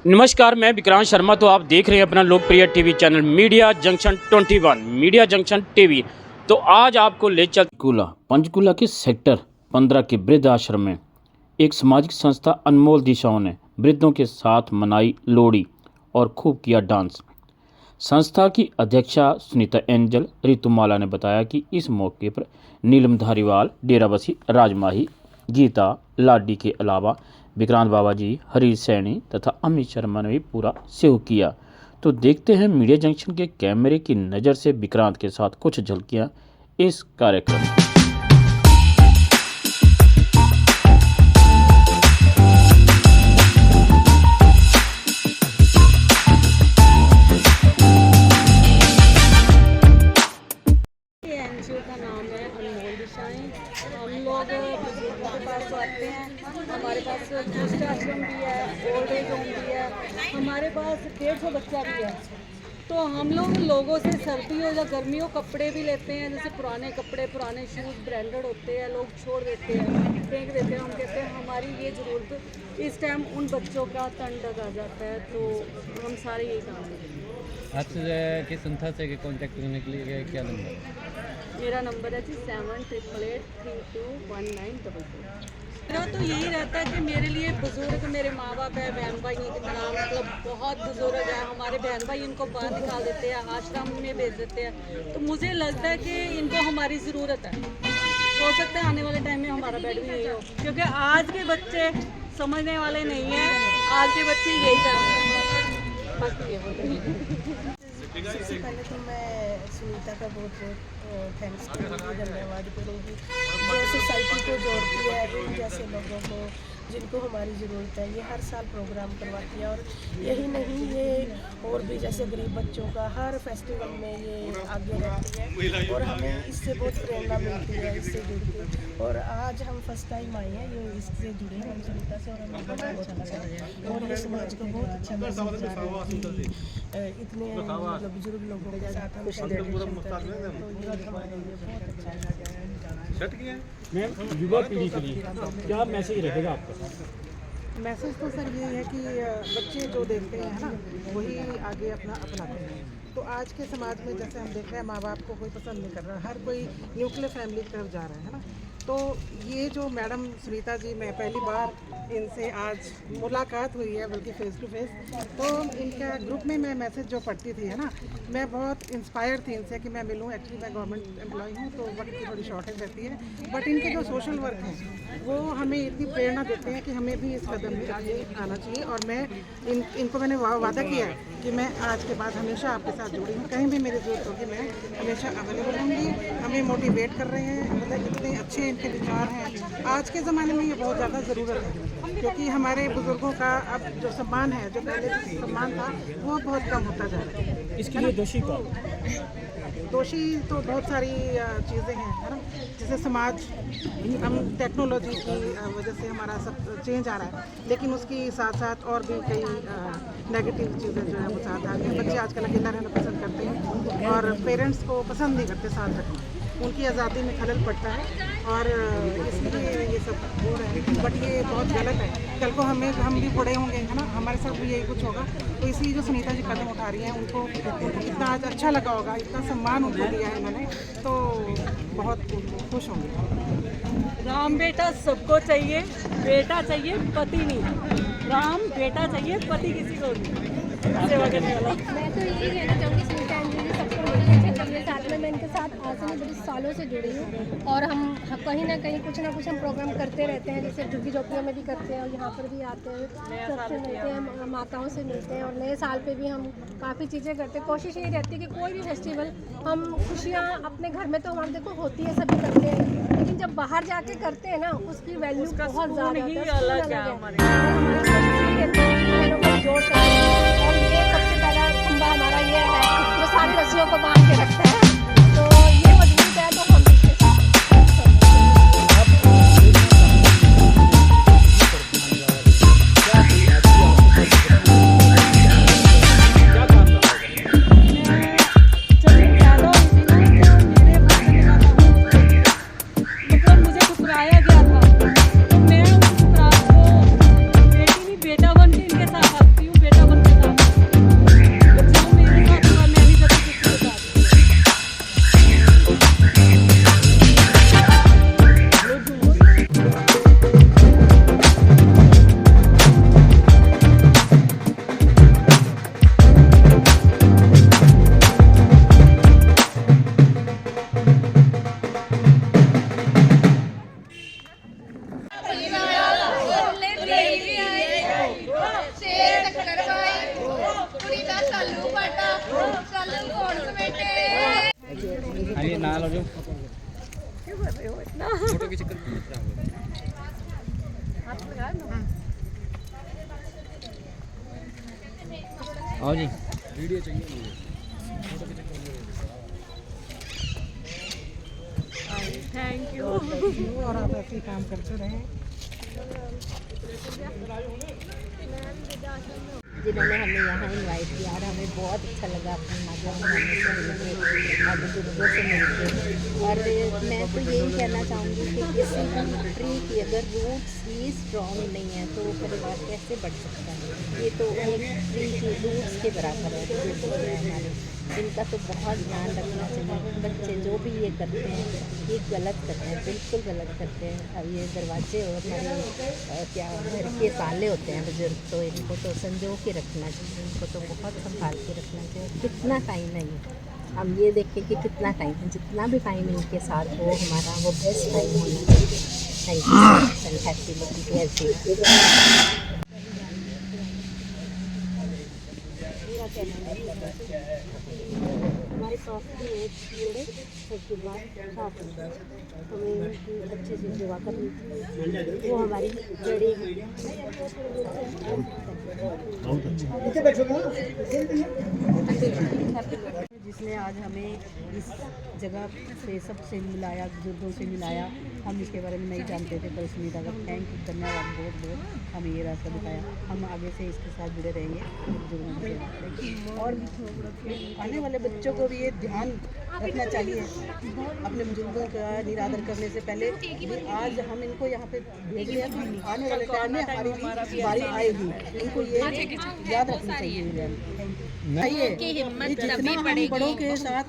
नमस्कार, मैं विक्रांत शर्मा। तो आप देख रहे हैं अपना लोकप्रिय TV channel media junction 21 media junction TV. तो आज आपको ले चल पंचकूला के सेक्टर 15 के वृद्ध आश्रम में एक सामाजिक संस्था अनमोल दिशाओं ने वृद्धों के साथ मनाई लोहड़ी और खूब किया डांस। संस्था की अध्यक्षा सुनीता एंजल ऋतुमाला ने बताया कि इस मौके पर नीलम धारीवाल, डेराबसी राजमाही, गीता लाडी के अलावा विक्रांत बाबाजी, हरीश सैनी तथा अमित शर्मा ने भी पूरा सहयोग किया। तो देखते हैं मीडिया जंक्शन के कैमरे की नज़र से विक्रांत के साथ कुछ झलकियां इस कार्यक्रम में। एनजीओ का नाम है अनमोल दिशाएं। हम लोग बुजुर्गों के पास आते हैं। हमारे पास दुष्ट आश्रम भी है, ओल्ड एज होम भी है, हमारे पास 150 बच्चा भी है। तो हम लोग लोगों से सर्दी हो या गर्मी हो कपड़े भी लेते हैं। जैसे पुराने कपड़े, पुराने शूज़ ब्रांडेड होते हैं, लोग छोड़ देते हैं, फेंक देते हैं। हम कहते हैं हमारी ये ज़रूरत इस टाइम उन बच्चों का तन डगा जाता है, तो हम सारे यही काम करते हैं। आपसे किस संस्था से कांटेक्ट करने के लिए क्या नंबर है? मेरा नंबर है जी 7888321944। मेरा तो यही रहता है कि मेरे लिए बुजुर्ग मेरे माँ बाप है, बहन भाई की तरह, मतलब बहुत बुजुर्ग है हमारे। बहन भाई इनको बाहर निकाल देते हैं, आश्रम में भेज देते हैं। तो मुझे लगता है कि इनको हमारी ज़रूरत है। हो सकता है आने वाले टाइम में हमारा बेड भी यही हो, क्योंकि आज के बच्चे समझने वाले नहीं हैं। आज के बच्चे यही करते हैं। बाकी ये बोले सबसे पहले तो मैं सुनीता का बहुत बहुत थैंक्स करूँगी, धन्यवाद करूँगी, जो सोसाइटी को जोड़ती है जैसे लोगों को जिनको हमारी ज़रूरत है। ये हर साल प्रोग्राम करवाती है और यही नहीं, ये और भी जैसे गरीब बच्चों का हर फेस्टिवल में ये आगे रहती है और हमें इससे बहुत प्रेरणा मिलती है इससे जुड़ के। और आज हम फर्स्ट टाइम आए हैं, ये इससे जुड़े हैं हम सुनीता से, और हमें बहुत अच्छा लगा और ये समाज को बहुत अच्छा मैसेज जा रहा है कि इतने मतलब बुजुर्ग लोगों के साथ हम सेलिब्रेशन कर रहे हैं, तो ये हमारे लिए बहुत अच्छा है। मैम, युवा पीढ़ी के लिए क्या मैसेज रहेगा आपका? मैसेज तो सर ये है कि बच्चे जो देखते हैं ना वही आगे अपना अपनाते हैं। तो आज के समाज में जैसे हम देख रहे हैं माँ बाप को कोई पसंद नहीं कर रहा, हर कोई न्यूक्लियर फैमिली की तरफ जा रहा है ना। तो ये जो मैडम सुनीता जी, मैं पहली बार इनसे आज मुलाकात हुई है, बल्कि फेस टू फेस। तो इनका ग्रुप में मैं मैसेज जो पढ़ती थी है ना, मैं बहुत इंस्पायर थी इनसे कि मैं मिलूं। एक्चुअली मैं गवर्नमेंट एम्प्लॉय हूं तो वक्त की थोड़ी शॉर्टेज रहती है, बट इनके जो सोशल वर्क हैं वो हमें इतनी प्रेरणा देते हैं कि हमें भी इस कदम में आगे आना चाहिए। और मैं इनको मैंने वादा किया है कि मैं आज के बाद हमेशा आपके साथ जुड़ी हूँ, कहीं भी मेरी ज़रूरत होगी मैं हमेशा अवेलेबल रहूँगी। हमें मोटिवेट कर रहे हैं, मतलब इतने अच्छे इनके विचार हैं। आज के ज़माने में ये बहुत ज़्यादा ज़रूरत है, क्योंकि हमारे बुजुर्गों का अब जो सम्मान है, जो पहले जो सम्मान था, वो बहुत कम होता जा रहा है। इसके लिए दोषी कौन? दोषी तो बहुत सारी चीज़ें हैं है ना, जैसे समाज, हम टेक्नोलॉजी की वजह से हमारा सब चेंज आ रहा है, लेकिन उसकी साथ साथ और भी कई नेगेटिव चीज़ें जो है वो साथ आ गई। बच्चे आजकल अकेला रहना पसंद करते हैं और पेरेंट्स को पसंद नहीं करते साथ रखना, उनकी आज़ादी में खलल पड़ता है और इसलिए ये सब हो रहा है। बट ये बहुत गलत है। कल को हम भी बड़े होंगे है ना, हमारे साथ भी यही कुछ होगा। तो इसलिए जो सुनीता जी कदम उठा रही हैं उनको इतना आज अच्छा लगा होगा, इतना सम्मान उनको दिया है इन्होंने, तो बहुत खुश होंगे। राम बेटा सबको चाहिए, बेटा चाहिए पति नहीं। राम बेटा चाहिए, पति किसी को नहीं। सेवा करने वाला। मैं तो यही कहना चाहूँगी सुनीता एंजल सबको बहुत अच्छा लगे। साथ में मैं इनके साथ आज से मैं बड़ी सालों से जुड़ी हूँ और हम कहीं ना कहीं कुछ ना कुछ हम प्रोग्राम करते रहते हैं, जैसे झुग्गी झोपड़ियों में भी करते हैं और यहाँ पर भी आते हैं, सबसे मिलते हैं, माताओं से मिलते हैं। और नए साल पे भी हम काफ़ी चीज़ें करते हैं। कोशिश यही रहती है कि कोई भी फेस्टिवल हम खुशियाँ अपने घर में तो हमारे देखो होती है, सभी करते हैं, लेकिन जब बाहर जाके करते हैं ना उसकी वैल्यू बहुत ज़्यादा अलग है। जोड़ सकते हैं और ये सबसे पहला खंबा हमारा ये है जो सारी रस्सियों को बांध के रखता है। तो ये मजबूत है, तो हम इसके साथ मतलब मुझे ठुकराया गया था, तो मैं उस ठुकराव को बेटी नहीं बेटा बन के इनके साथ आती हूँ। बेटा नाल हो जाओ क्यों कर रहे हो इतना? फोटो के चक्कर में मत रहो। हाथ लगाया ना। आओ जी थैंक यू। और आप ऐसे ही काम करते रहें। जिन्होंने हमें यहाँ इनवाइट किया और हमें बहुत अच्छा लगा अपने माध्यम से मिलकर और बुजुर्गों से मिलकर। और मैं तो यही कहना चाहूँगी कि किसी भी ट्री की अगर रूट्स ही स्ट्रॉन्ग नहीं है तो वो परिवार कैसे बढ़ सकता है। ये तो एक ट्री की रूट्स के बराबर है बुजुर्ग है हमारे, इनका तो बहुत ध्यान रखना चाहिए। बच्चे जो भी ये करते हैं ये गलत करते हैं, बिल्कुल गलत करते हैं। अब ये दरवाजे और हमारे क्या घर के ताले होते हैं बुजुर्ग, तो इनको तो संजो के रखना चाहिए, इनको तो बहुत संभाल के रखना चाहिए। कितना टाइम है ये, हम ये देखें कि कितना टाइम है, जितना भी टाइम इनके साथ हो हमारा वो बेस्ट टाइम होना चाहिए। Thank you, happy birthday. मेरा कहना है हमारे स्वास्थ्य में कीड़े सबके बाद साफ हो जाए, हमें उनकी अच्छे से सेवा करनी चाहिए, वो हमारी जड़ी जिसने आज हमें इस जगह से सबसे मिलाया, बुजुर्गों से मिलाया। हम इसके बारे में नहीं जानते थे, पर सुनीता का थैंक यू, धन्यवाद बहुत बहुत, हमें ये रास्ता दिखाया। हम आगे से इसके साथ जुड़े रहेंगे, बुजुर्गों की सेवा करेंगे। और आने वाले बच्चों को भी ये ध्यान रखना चाहिए अपने बुजुर्गों का निरादर करने से पहले। आज हम इनको यहाँ पे भेज लिया, आने वाले टाइम में हमारी भी बारी आएगी, इनको ये याद रखना चाहिए। जितना हम बड़ों के साथ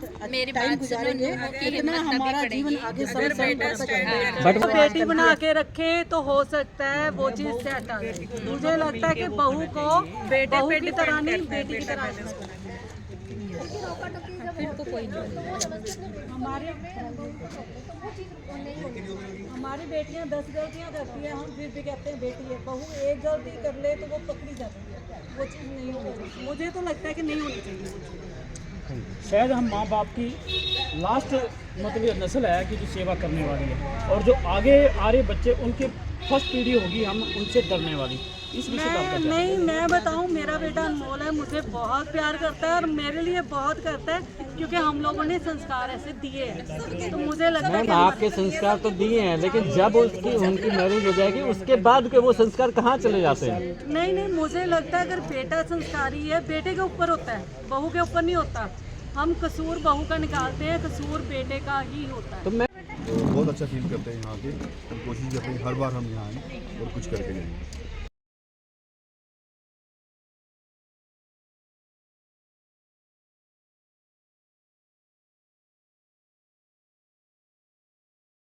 टाइम गुजारेंगे उतना हमारा जीवन आगे सरल बढ़ता जाएगा। बेटी बना के रखे तो हो सकता है वो चीज़ से हटा जाए। मुझे लगता है कि बहू को बेटे की तरह नहीं, बेटी की तरह हमारी बेटियां 10 गलतियां करती हैं, हम फिर भी कहते हैं बेटी है। बहू एक गलती कर ले तो वो पकड़ी जाती है, वो चीज़ नहीं होनी। मुझे तो लगता है कि नहीं होनी चाहिए। शायद हम माँ बाप की लास्ट मतलब नस्ल है कि जो सेवा करने वाली है, और जो आगे आ रहे बच्चे उनकी फर्स्ट पीढ़ी होगी हम उनसे डरने वाली। इस विषय पर आपका क्या? नहीं, मैं बताऊं, मेरा बेटा अनमोल है, मुझे बहुत प्यार करता है और मेरे लिए बहुत करता है, क्योंकि हम लोगों ने संस्कार ऐसे दिए हैं। तो मुझे लगता है मैम आपके संस्कार तो दिए हैं, लेकिन जब उनकी मैरिज हो जाएगी उसके बाद के वो संस्कार कहाँ चले जाते हैं? नहीं, मुझे लगता है अगर बेटा संस्कारी है, बेटे के ऊपर होता है, बहू के ऊपर नहीं होता। हम कसूर बहू का निकालते हैं, कसूर बेटे का ही होता है। तो मैं बहुत अच्छा फील करते हैं यहाँ के, कोशिश करते हैं हर बार हम यहाँ आएँ और कुछ करके जाएँ।